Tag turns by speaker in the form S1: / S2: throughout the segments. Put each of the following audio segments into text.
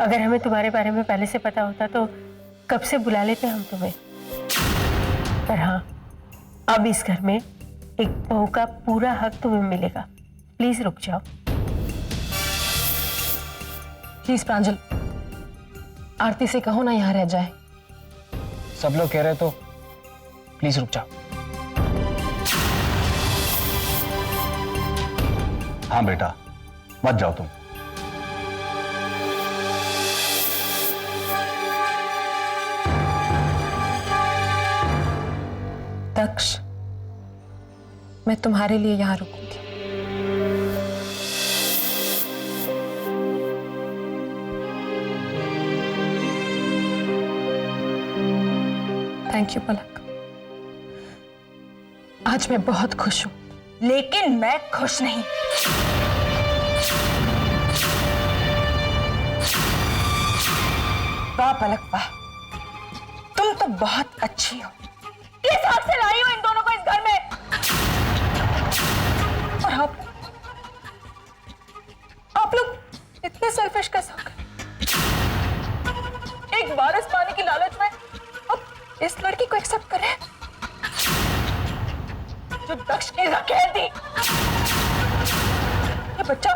S1: अगर हमें तुम्हारे बारे में पहले से पता होता तो कब से बुला लेते हम तुम्हें। पर हाँ, अब इस घर में एक बहू का पूरा हक तुम्हें मिलेगा। प्लीज रुक जाओ।
S2: प्लीज प्रांजल, आरती से कहो ना यहाँ रह जाए।
S3: सब लोग कह रहे तो प्लीज रुक जाओ।
S4: हाँ बेटा, मत जाओ तुम।
S2: दक्ष, मैं तुम्हारे लिए यहाँ रुकूंगी। थैंक यू पलक, आज मैं बहुत खुश हूं।
S5: लेकिन मैं खुश नहीं। वाह पलक वाह, तुम तो बहुत अच्छी हो। किस हक से लाई हो इन दोनों को इस घर में? और आप लोग इतने सेल्फिश कैसे हो गए? एक बारिश पानी की लालच में अब इस लड़की को एक्सेप्ट कर रहे हैं जो दक्ष की रखेल थी। ये बच्चा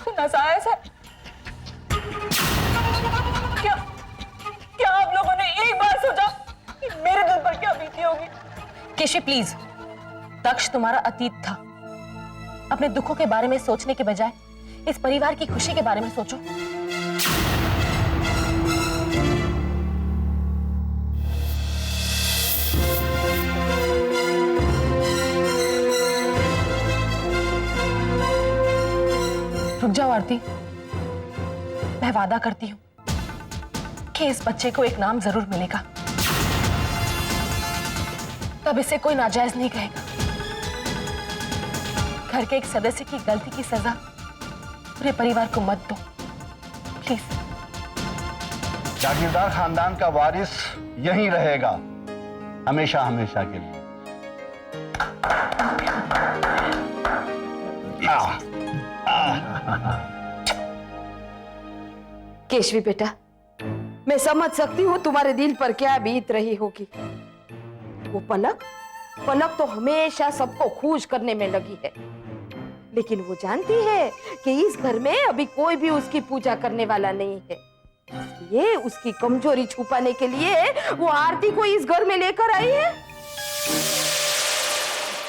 S5: नाजायज है। क्या आप लोगों ने एक बार सोचा कि मेरे दिल पर क्या बीती होगी?
S2: केशवी प्लीज, दक्ष तुम्हारा अतीत था। अपने दुखों के बारे में सोचने के बजाय इस परिवार की खुशी के बारे में सोचो। रुक जाओ आरती, मैं वादा करती हूं कि इस बच्चे को एक नाम जरूर मिलेगा, तब इसे कोई नाजायज नहीं कहेगा। घर के एक सदस्य की गलती की सजा पूरे परिवार को मत दो प्लीज।
S4: जागीरदार खानदान का वारिस यहीं रहेगा हमेशा हमेशा के लिए।
S6: केशवी बेटा, मैं समझ सकती हूँ तुम्हारे दिल पर क्या बीत रही होगी। वो पलक तो हमेशा सबको खुश करने में लगी है, लेकिन वो जानती है कि इस घर में अभी कोई भी उसकी पूजा करने वाला नहीं है। इसलिए उसकी कमजोरी छुपाने के लिए वो आरती को इस घर में लेकर आई है।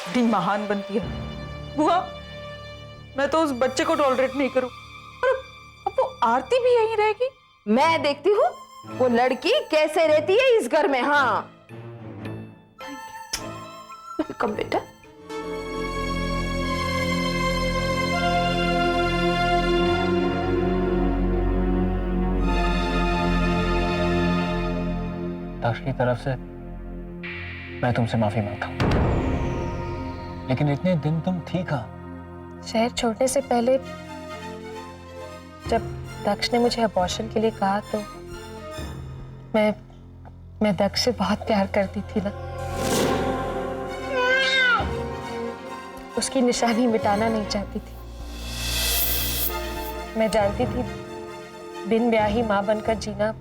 S5: बड़ी महान बनती है बुआ। मैं तो उस बच्चे को टॉलरेट नहीं करूं। और अब वो आरती भी यहीं रहेगी?
S6: मैं देखती हूँ वो लड़की कैसे रहती है इस घर में। हाँ, वेलकम बेटा।
S3: दक्ष की तरफ से मैं तुमसे माफी मांगता हूं, लेकिन इतने दिन तुम थी कहां?
S2: शहर छोड़ने से पहले जब दक्ष ने मुझे अबॉर्शन के लिए कहा तो मैं दक्ष से बहुत प्यार करती थी ना। उसकी निशानी मिटाना नहीं चाहती थी। मैं जानती थी बिन ब्याही मां बनकर जीना,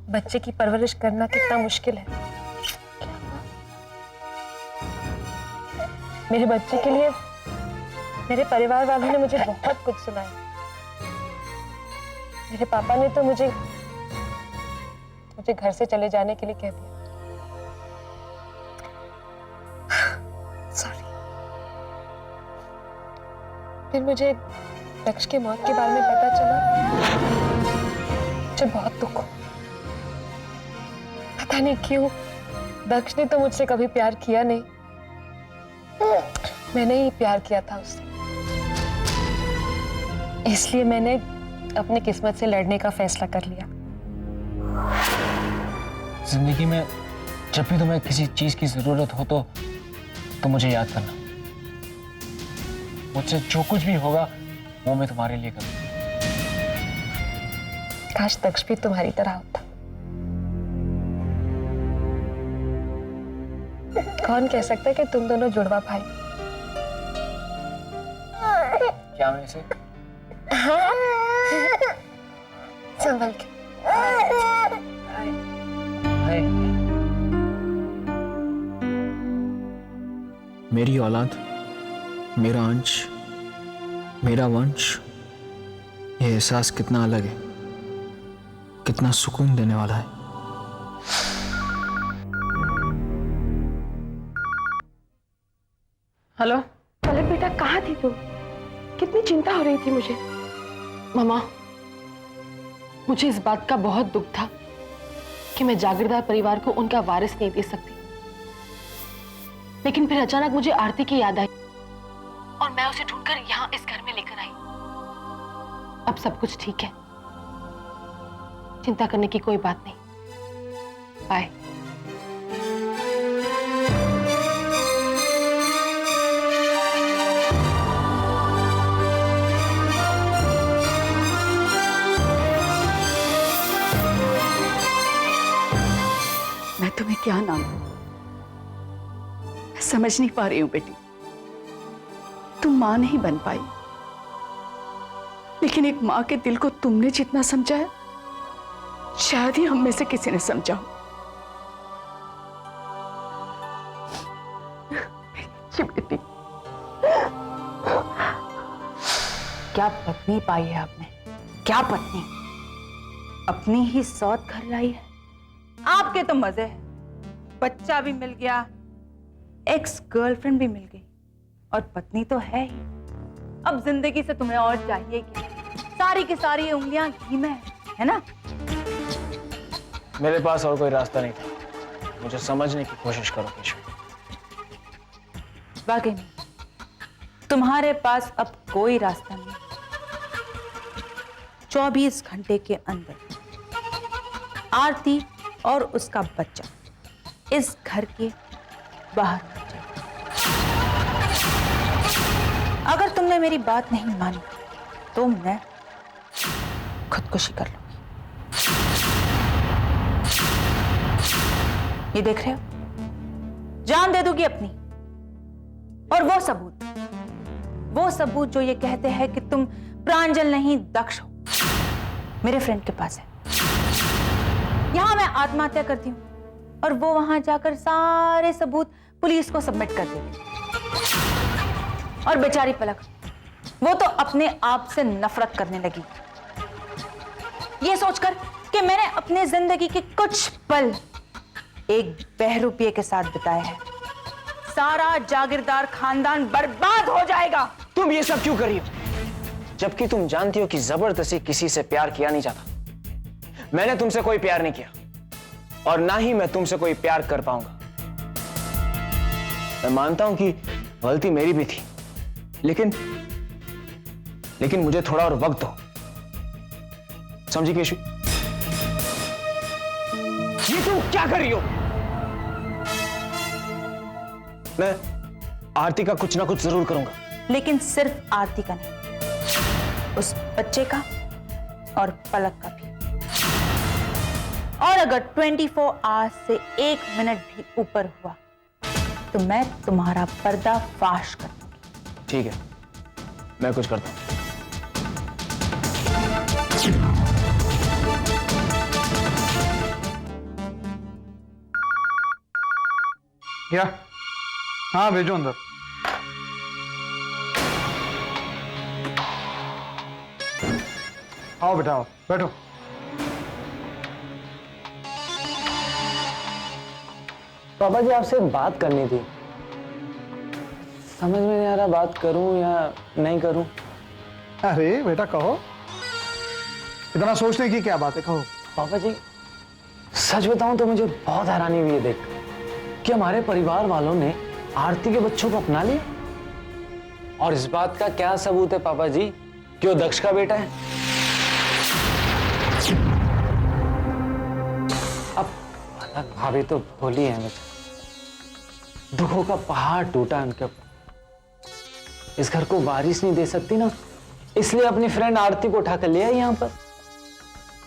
S2: बच्चे की परवरिश करना कितना मुश्किल है। मेरे बच्चे के लिए मेरे परिवार वालों ने मुझे बहुत कुछ सुनाया। मेरे पापा ने तो मुझे घर से चले जाने के लिए कह दिया। सॉरी। फिर मुझे दक्ष की मौत के बारे में पता चला, मुझे बहुत दुख हुआ। पता नहीं क्यों दक्ष ने तो मुझसे कभी प्यार किया नहीं, मैंने ही प्यार किया था उससे। इसलिए मैंने अपनी किस्मत से लड़ने का फैसला कर लिया।
S3: जिंदगी में जब भी तुम्हें किसी चीज की जरूरत हो तो मुझे याद करना। मुझसे जो कुछ भी होगा वो मैं तुम्हारे लिए करूंगा।
S2: काश दक्ष भी तुम्हारी तरह होता। कौन कह सकता है कि तुम दोनों जुड़वा भाई?
S3: क्या मैं इसे
S1: संभल के।
S3: मेरी औलाद, मेरा अंश, मेरा वंश, ये एहसास कितना अलग है, कितना सुकून देने वाला है।
S2: हेलो
S6: पलक बेटा, कहाँ थी तू? कितनी चिंता हो रही थी मुझे।
S2: मामा, मुझे इस बात का बहुत दुख था कि मैं जागीरदार परिवार को उनका वारिस नहीं दे सकती, लेकिन फिर अचानक मुझे आरती की याद आई और मैं उसे ढूंढकर यहाँ इस घर में लेकर आई। अब सब कुछ ठीक है, चिंता करने की कोई बात नहीं। बाय।
S5: मैं तुम्हें क्या नाम दूं? मैं समझ नहीं पा रही हूं बेटी। तुम मां नहीं बन पाई, लेकिन एक मां के दिल को तुमने जितना समझा है, शायद ही हम में से किसी ने समझा हो। जी बेटी।
S7: क्या पत्नी पाई है आपने? क्या पत्नी? अपनी ही सौत घर लाई है। आपके तो मजे हैं, बच्चा भी मिल गया, एक्स गर्लफ्रेंड भी मिल गई, और पत्नी तो है ही। अब जिंदगी से तुम्हें और चाहिए क्या? सारी की सारी उंगलियां घी में है ना?
S3: मेरे पास और कोई रास्ता नहीं था, मुझे समझने की कोशिश करो केशव।
S7: वाकई में तुम्हारे पास अब कोई रास्ता नहीं। 24 घंटे के अंदर आरती और उसका बच्चा इस घर के बाहर आ जाए। अगर तुमने मेरी बात नहीं मानी तो मैं खुदकुशी कर लूंगी। ये देख रहे हो, जान दे दूंगी अपनी। और वो सबूत जो ये कहते हैं कि तुम प्रांजल नहीं दक्ष हो, मेरे फ्रेंड के पास है। यहां मैं आत्महत्या करती हूं और वो वहां जाकर सारे सबूत पुलिस को सबमिट कर देती। और बेचारी पलक, वो तो अपने आप से नफरत करने लगी, ये सोचकर कि मैंने अपने जिंदगी के कुछ पल एक बहरूपिये के साथ बिताए हैं। सारा जागीरदार खानदान बर्बाद हो जाएगा।
S3: तुम ये सब क्यों कर रही हो, जबकि तुम जानती हो कि जबरदस्ती किसी से प्यार किया नहीं जाता। मैंने तुमसे कोई प्यार नहीं किया और ना ही मैं तुमसे कोई प्यार कर पाऊंगा। मैं मानता हूं कि गलती मेरी भी थी, लेकिन मुझे थोड़ा और वक्त दो, समझी केशु? ये तुम क्या कर रही हो? मैं आरती का कुछ ना कुछ जरूर करूंगा,
S7: लेकिन सिर्फ आरती का नहीं, उस बच्चे का और पलक का भी। और अगर 24 आवर्स से 1 मिनट भी ऊपर हुआ तो मैं तुम्हारा पर्दा फाश कर दूंगी।
S3: ठीक है, मैं कुछ करता हूं।
S8: क्या? हाँ भेजो अंदर। आओ बेटा, आओ बैठो।
S3: पापा जी, आपसे एक बात करनी थी। समझ में नहीं आ रहा बात करूं या नहीं करूं।
S8: अरे बेटा कहो, इतना सोचने की क्या बात है, कहो।
S3: पापा जी, सच बताऊं तो मुझे बहुत हैरानी हुई है देख कि हमारे परिवार वालों ने आरती के बच्चों को अपना लिया। और इस बात का क्या सबूत है पापा जी कि वो दक्ष का बेटा है? अब अलग भाभी तो भोली है, मुझे दुखों का पहाड़ टूटा उनके ऊपर। इस घर को वारिस नहीं दे सकती ना, इसलिए अपनी फ्रेंड आरती को उठाकर ले आई यहां पर।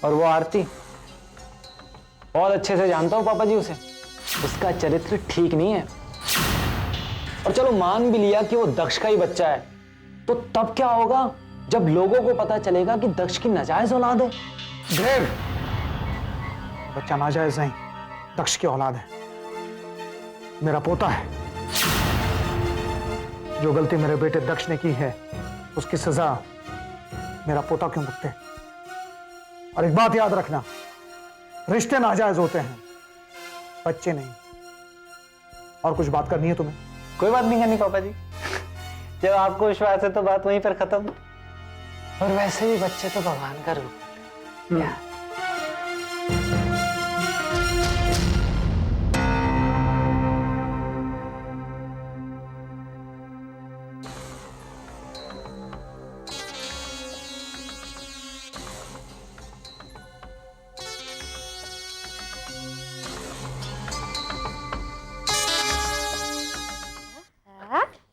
S3: और वो आरती बहुत अच्छे से जानता हूं पापा जी उसे, उसका चरित्र ठीक नहीं है। और चलो मान भी लिया कि वो दक्ष का ही बच्चा है, तो तब क्या होगा जब लोगों को पता चलेगा कि दक्ष की नाजायज औलाद है?
S8: देव, बच्चा नाजायज नहीं, दक्ष की औलाद है, मेरा पोता है। जो गलती मेरे बेटे दक्ष ने की है उसकी सजा मेरा पोता क्यों भुगते? और एक बात याद रखना, रिश्ते नाजायज होते हैं, बच्चे नहीं। और कुछ बात करनी है तुम्हें?
S3: कोई बात नहीं करनी पापा जी। जब आपको विश्वास है तो बात वहीं पर खत्म। और वैसे भी बच्चे तो भगवान का रूप है।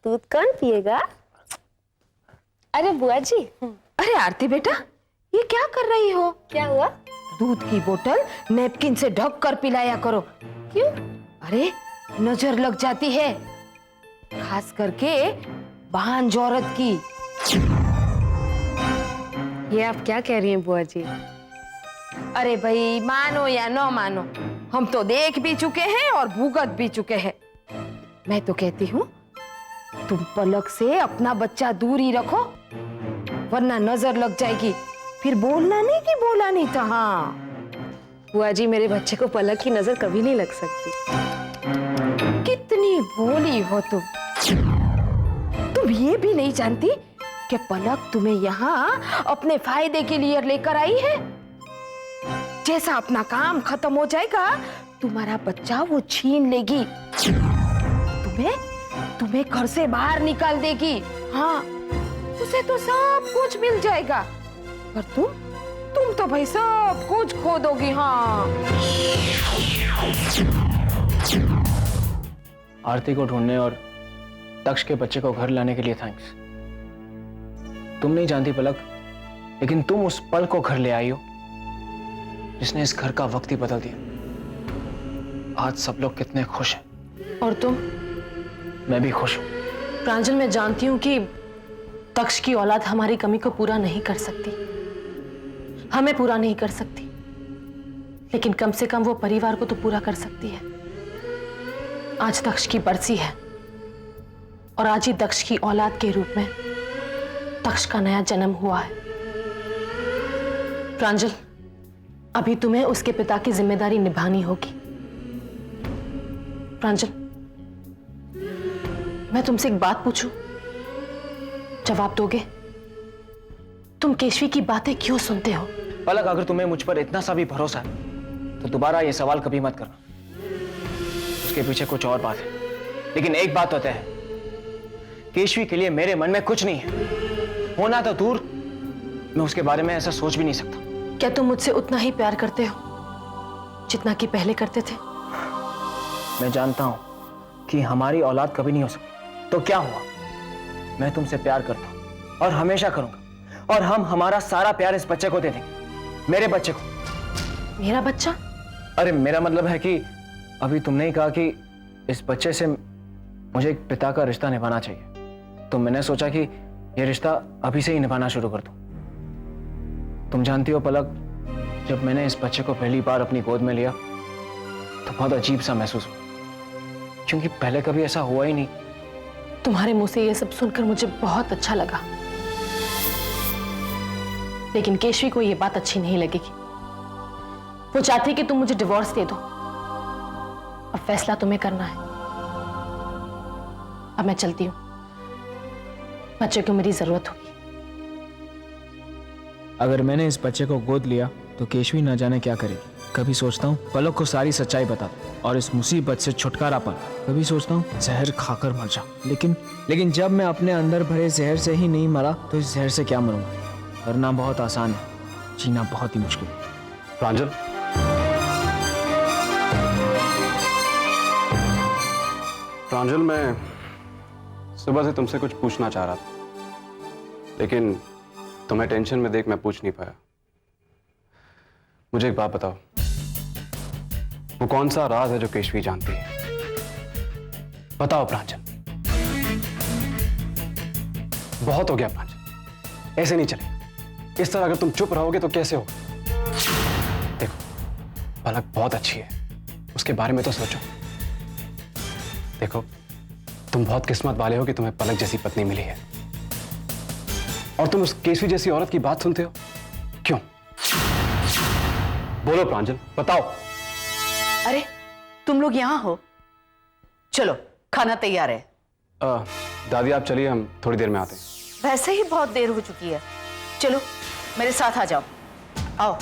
S9: दूध कौन पिएगा? अरे बुआ जी।
S6: अरे आरती बेटा, ये क्या कर रही हो?
S9: क्या हुआ?
S6: दूध की बोतल नैपकिन से ढक कर पिलाया करो।
S9: क्यों?
S6: अरे नजर लग जाती है, खास करके भांज औरत की।
S9: ये आप क्या कह रही हैं बुआ जी?
S6: अरे भाई, मानो या न मानो, हम तो देख भी चुके हैं और भुगत भी चुके हैं। मैं तो कहती हूँ तुम पलक से अपना बच्चा दूर ही रखो, वरना नजर लग जाएगी, फिर बोलना नहीं कि बोला नहीं था। हाँ
S9: बुआ जी, मेरे बच्चे को पलक की नजर कभी नहीं लग सकती।
S6: कितनी भोली हो तुम ये भी नहीं जानती कि पलक तुम्हें यहाँ अपने फायदे के लिए लेकर आई है। जैसा अपना काम खत्म हो जाएगा, तुम्हारा बच्चा वो छीन लेगी, तुम्हें घर से बाहर निकाल देगी। हाँ, उसे तो सब कुछ मिल जाएगा, पर तुम तो भाई सब कुछ खो दोगी। हाँ,
S3: आरती को ढूंढने और दक्ष के बच्चे को घर लाने के लिए थैंक्स। तुम नहीं जानती पलक, लेकिन तुम उस पल को घर ले आई हो जिसने इस घर का वक्त ही बदल दिया। आज सब लोग कितने खुश हैं।
S2: और तुम?
S3: मैं भी खुश हूं।
S2: प्रांजल, मैं जानती हूं कि दक्ष की औलाद हमारी कमी को पूरा नहीं कर सकती, हमें पूरा नहीं कर सकती, लेकिन कम से कम वो परिवार को तो पूरा कर सकती है। आज दक्ष की बरसी है और आज ही दक्ष की औलाद के रूप में दक्ष का नया जन्म हुआ है। प्रांजल, अभी तुम्हें उसके पिता की जिम्मेदारी निभानी होगी। प्रांजल, मैं तुमसे एक बात पूछूं, जवाब दोगे? तुम केशवी की बातें क्यों सुनते हो?
S3: पलक, अगर तुम्हें मुझ पर इतना सा भी भरोसा है तो दोबारा ये सवाल कभी मत करना। उसके पीछे कुछ और बात है, लेकिन एक बात तो तय है, केशवी के लिए मेरे मन में कुछ नहीं है। होना तो दूर, मैं उसके बारे में ऐसा सोच भी नहीं सकता।
S2: क्या तुम मुझसे उतना ही प्यार करते हो जितना कि पहले करते थे?
S3: मैं जानता हूं कि हमारी औलाद कभी नहीं हो सकती, तो क्या हुआ? मैं तुमसे प्यार करता हूं और हमेशा करूंगा, और हम हमारा सारा प्यार इस बच्चे को दे देंगे, मेरे बच्चे को।
S2: मेरा बच्चा?
S3: अरे मेरा मतलब है कि अभी तुमने ही कहा कि इस बच्चे से मुझे एक पिता का रिश्ता निभाना चाहिए, तो मैंने सोचा कि यह रिश्ता अभी से ही निभाना शुरू कर दूं। तुम जानती हो पलक, जब मैंने इस बच्चे को पहली बार अपनी गोद में लिया तो बहुत अजीब सा महसूस हुआ, क्योंकि पहले कभी ऐसा हुआ ही नहीं।
S2: तुम्हारे मुंह से यह सब सुनकर मुझे बहुत अच्छा लगा, लेकिन केशवी को यह बात अच्छी नहीं लगेगी। वो चाहती है कि तुम मुझे डिवोर्स दे दो। अब फैसला तुम्हें करना है। अब मैं चलती हूं, बच्चे को मेरी जरूरत होगी।
S10: अगर मैंने इस बच्चे को गोद लिया तो केशवी न जाने क्या करेगी। कभी सोचता हूँ पलक को सारी सच्चाई बता दूं और इस मुसीबत से छुटकारा पा। कभी सोचता हूँ जहर खाकर मर जाऊं, लेकिन जब मैं अपने अंदर भरे जहर से ही नहीं मरा तो इस जहर से क्या मरूंगा। मरना बहुत आसान है, जीना बहुत ही मुश्किल है।
S4: प्रांजल, प्रांजल, मैं सुबह से तुमसे कुछ पूछना चाह रहा था, लेकिन तुम्हें टेंशन में देख मैं पूछ नहीं पाया। मुझे एक बात बताओ, वो कौन सा राज है जो केशवी जानती है?
S3: बताओ प्रांजल।
S4: बहुत हो गया प्रांजल, ऐसे नहीं चलेगा। इस तरह अगर तुम चुप रहोगे तो कैसे होगा? पलक बहुत अच्छी है, उसके बारे में तो सोचो। देखो, तुम बहुत किस्मत वाले हो कि तुम्हें पलक जैसी पत्नी मिली है, और तुम उस केशवी जैसी औरत की बात सुनते हो। क्यों? बोलो प्रांजल, बताओ।
S7: अरे तुम लोग यहाँ हो, चलो खाना तैयार है।
S4: दादी आप चलिए, हम थोड़ी देर में आते हैं।
S7: वैसे ही बहुत देर हो चुकी है, चलो मेरे साथ आ जाओ, आओ।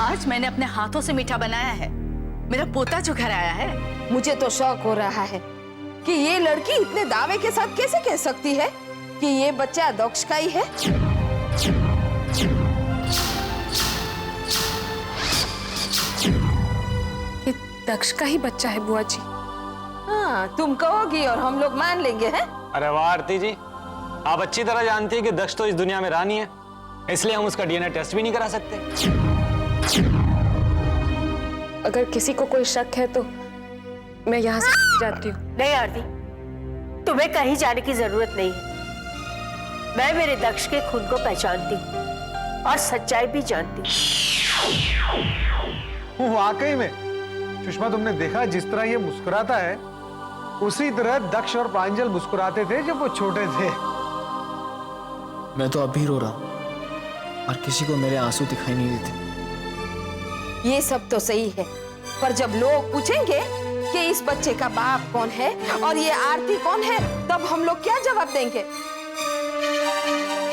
S7: आज मैंने अपने हाथों से मीठा बनाया है, मेरा पोता जो घर आया है।
S6: मुझे तो शौक हो रहा है कि ये लड़की इतने दावे के साथ कैसे कह सकती है कि ये बच्चा दक्ष का ही है।
S9: ये दक्ष का ही बच्चा है बुआ जी।
S6: हाँ, तुम कहोगी और हम लोग मान लेंगे, हैं?
S3: अरे वाह आरती जी, आप अच्छी तरह जानती है कि दक्ष तो इस दुनिया में रानी है, इसलिए हम उसका डीएनए टेस्ट भी नहीं करा सकते।
S9: अगर किसी को कोई शक है तो मैं यहाँ से जाती हूँ।
S1: नहीं आरती, तुम्हें कहीं जाने की जरूरत नहीं है। मैं मेरे दक्ष के खून को पहचानती हूँ और सच्चाई भी जानती हूँ।
S8: वाकई में सुषमा, तुमने देखा जिस तरह ये मुस्कुराता है, उसी तरह दक्ष और प्रांजल मुस्कुराते थे जब वो छोटे थे।
S10: मैं तो अब भी रो रहा हूँ और किसी को मेरे आंसू दिखाई नहीं देते।
S6: ये सब तो सही है, पर जब लोग पूछेंगे कि इस बच्चे का बाप कौन है और ये आरती कौन है, तब हम लोग क्या जवाब देंगे?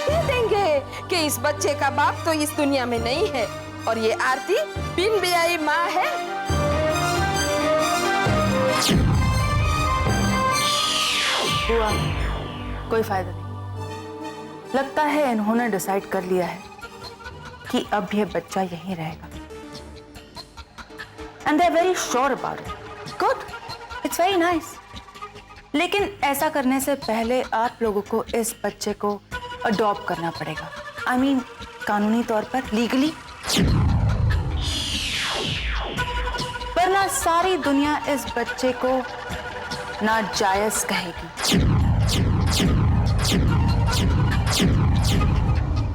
S6: कह देंगे कि इस बच्चे का बाप तो इस दुनिया में नहीं है और ये आरती बिन ब्याही माँ है।
S7: बुआ, कोई फायदा नहीं। लगता है इन्होंने डिसाइड कर लिया है कि अब यह बच्चा यहीं रहेगा। And they're very sure about it. Good. It's very nice. लेकिन ऐसा करने से पहले आप लोगों को इस बच्चे को अडॉप्ट करना पड़ेगा। I mean, कानूनी तौर पर लीगली। वरना सारी दुनिया इस बच्चे को नाजायज कहेगी।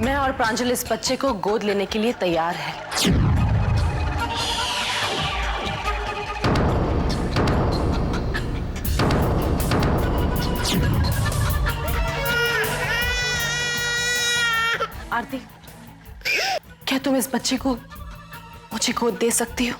S2: मैं और प्रांजल इस बच्चे को गोद लेने के लिए तैयार है। आरती, क्या तुम इस बच्चे को मुझे गोद दे सकती हो?